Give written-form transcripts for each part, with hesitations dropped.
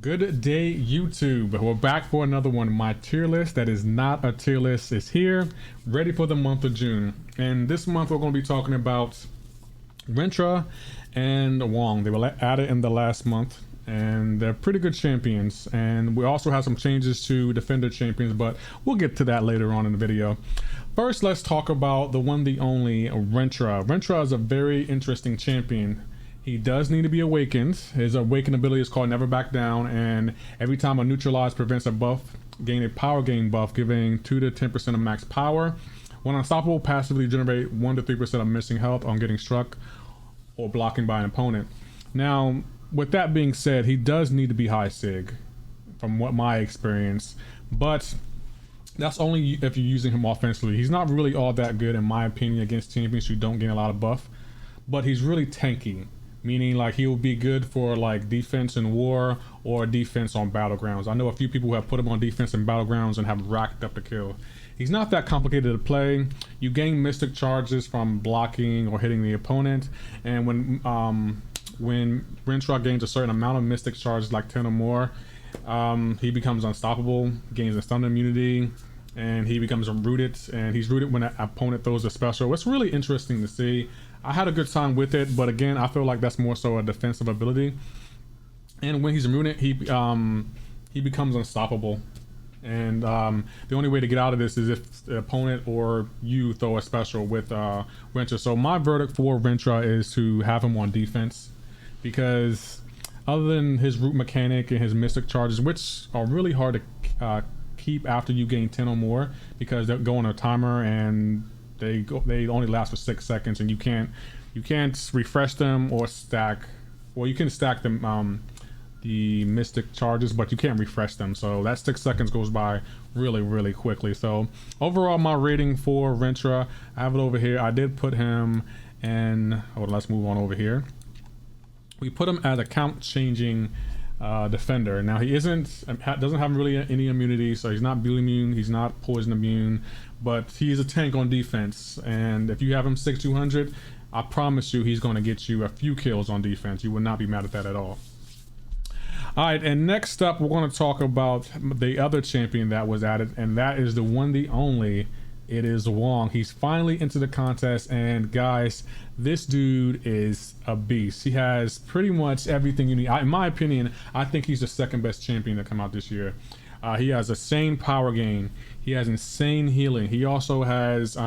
Good day, YouTube. We're back for another one. My tier list that is not a tier list is here, ready for the month of June. And this month we're going to be talking about Rintrah and Wong. They were added in the last month, and they're pretty good champions. And we also have some changes to Defender champions, but we'll get to that later on in the video. First, let's talk about the one, the only Rintrah. Rintrah is a very interesting champion. He does need to be awakened. His awakened ability is called Never Back Down, and every time a neutralize prevents a buff, gain a power gain buff, giving 2 to 10% of max power. When unstoppable, passively generate 1 to 3% of missing health on getting struck or blocking by an opponent. Now, with that being said, he does need to be high sig, from what my experience, but that's only if you're using him offensively. He's not really all that good, in my opinion, against champions who don't gain a lot of buff, but he's really tanky. Meaning like he will be good for like defense in war or defense on battlegrounds. I know a few people who have put him on defense in battlegrounds and have racked up the kill. He's not that complicated to play. You gain mystic charges from blocking or hitting the opponent, and when Rintrah gains a certain amount of mystic charges, like 10 or more, he becomes unstoppable, gains a stun immunity, and he becomes rooted, and he's rooted when an opponent throws a special. It's really interesting to see. I had a good time with it, but again, I feel like that's more so a defensive ability. And when he's rooted, he becomes unstoppable. And the only way to get out of this is if the opponent or you throw a special with Rintrah. So my verdict for Rintrah is to have him on defense, because other than his root mechanic and his mystic charges, which are really hard to keep after you gain 10 or more, because they go on a timer and they only last for 6 seconds, and you can't refresh them or stack. Well, you can stack them, the mystic charges, but you can't refresh them. So that 6 seconds goes by really quickly. So overall, my rating for Rintrah, I have it over here. I did put him in. Hold on, let's move on over here. We put him as a count changing defender. Now he doesn't have really any immunity, so he's not build immune, he's not poison immune, but he's a tank on defense. And if you have him 6-200, I promise you he's going to get you a few kills on defense. You will not be mad at that at all. Alright, and next up we're going to talk about the other champion that was added, and that is the one, the only. It is Wong. He's finally into the contest, and guys, this dude is a beast. He has pretty much everything you need. In my opinion, I think he's the second best champion to come out this year. He has insane power gain. He has insane healing. He also has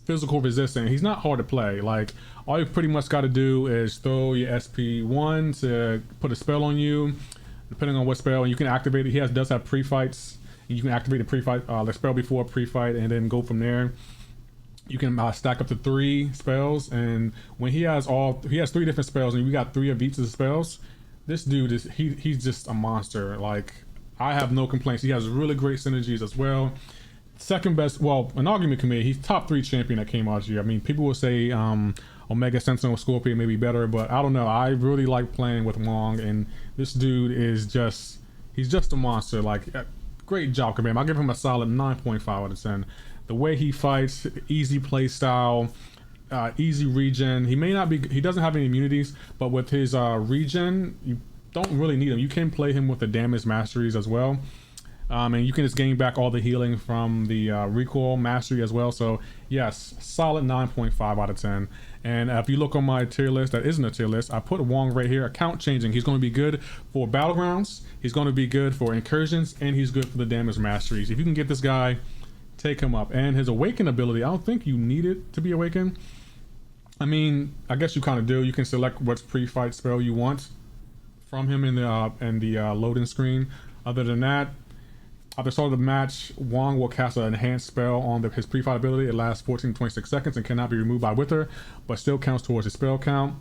physical resistance. He's not hard to play. Like, all you pretty much got to do is throw your SP1 to put a spell on you, depending on what spell, and you can activate it. He does have pre-fights. You can activate the pre-fight, the spell before pre-fight, and then go from there. You can stack up to 3 spells, and when he has 3 different spells, and you got 3 of each of the spells, this dude is he's just a monster. Like, I have no complaints. He has really great synergies as well. Second best, well, an argument can be he's top 3 champion that came out this year. I mean, people will say Omega Sentinel Scorpion may be better, but I don't know. I really like playing with Wong, and this dude is he's just a monster. Like, great job, Command. I'll give him a solid 9.5 out of 10. The way he fights, easy play style, easy regen. He doesn't have any immunities, but with his regen, you don't really need him. You can play him with the damage masteries as well. And you can just gain back all the healing from the recoil mastery as well. So yes, solid 9.5 out of 10. And if you look on my tier list, that isn't a tier list, I put Wong right here, account changing. He's going to be good for battlegrounds, he's going to be good for incursions, and he's good for the damage masteries. If you can get this guy, take him up. And his awaken ability, I don't think you need it to be awakened. I mean, I guess you kind of do. You can select what pre-fight spell you want from him in the loading screen. Other than that, at the start of the match, Wong will cast an enhanced spell on his pre-fight ability. It lasts 14 to 26 seconds and cannot be removed by Wither, but still counts towards his spell count.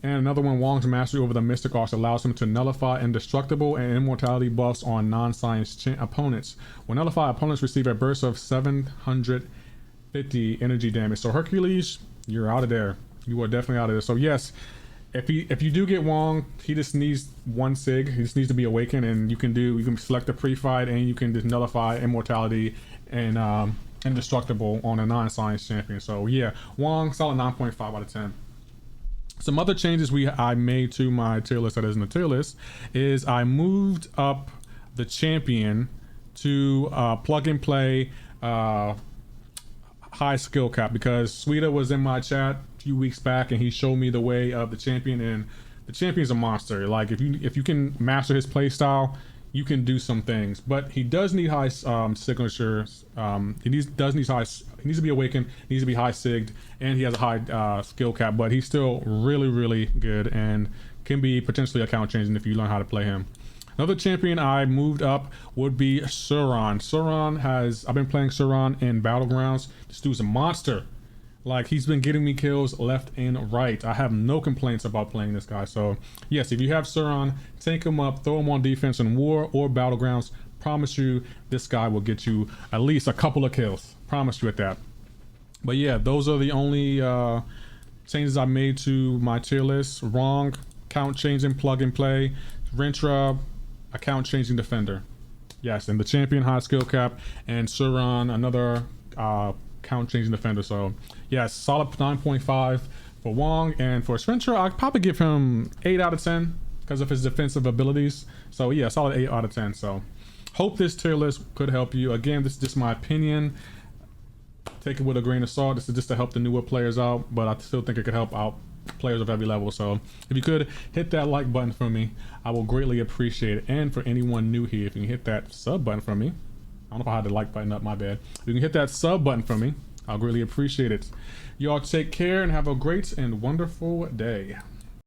And another one, Wong's mastery over the Mystic Arts allows him to nullify indestructible and immortality buffs on non-science opponents. When nullified, opponents receive a burst of 750 energy damage. So Hercules, you're out of there. You are definitely out of there. So yes, if you do get Wong, he just needs 1 sig. He just needs to be awakened, and you can select the pre-fight, and you can just nullify immortality and indestructible on a non-science champion. So yeah, Wong, solid 9.5 out of 10. Some other changes I made to my tier list that isn't a tier list is I moved up the champion to plug and play high skill cap, because Sweeta was in my chat a few weeks back and he showed me the way of the champion, and the champion's a monster. Like if you can master his play style, you can do some things, but he does need high signatures. He needs to be awakened, needs to be high sigged, and he has a high skill cap, but he's still really good and can be potentially account changing if you learn how to play him. Another champion I moved up would be Suron. I've been playing Suron in Battlegrounds. This dude's a monster. Like, he's been getting me kills left and right. I have no complaints about playing this guy. So yes, if you have Suron, take him up, throw him on defense in War or Battlegrounds. Promise you this guy will get you at least a couple of kills. Promise you at that. But yeah, those are the only changes I made to my tier list. Wrong, count changing plug and play. Rintrah, account changing defender. Yes, and the champion high skill cap, and Suron, another count changing defender. So yes, solid 9.5 for Wong, and for Rintrah I'd probably give him 8 out of 10 because of his defensive abilities. So yeah, solid 8 out of 10. So hope this tier list could help you. Again, this is just my opinion, take it with a grain of salt. This is just to help the newer players out, but I still think it could help out players of every level. So if you could hit that like button for me, I will greatly appreciate it. And for anyone new here, if you can hit that sub button for me, I don't know if I had the like button up, my bad. If you can hit that sub button for me, I'll greatly appreciate it. Y'all take care and have a great and wonderful day.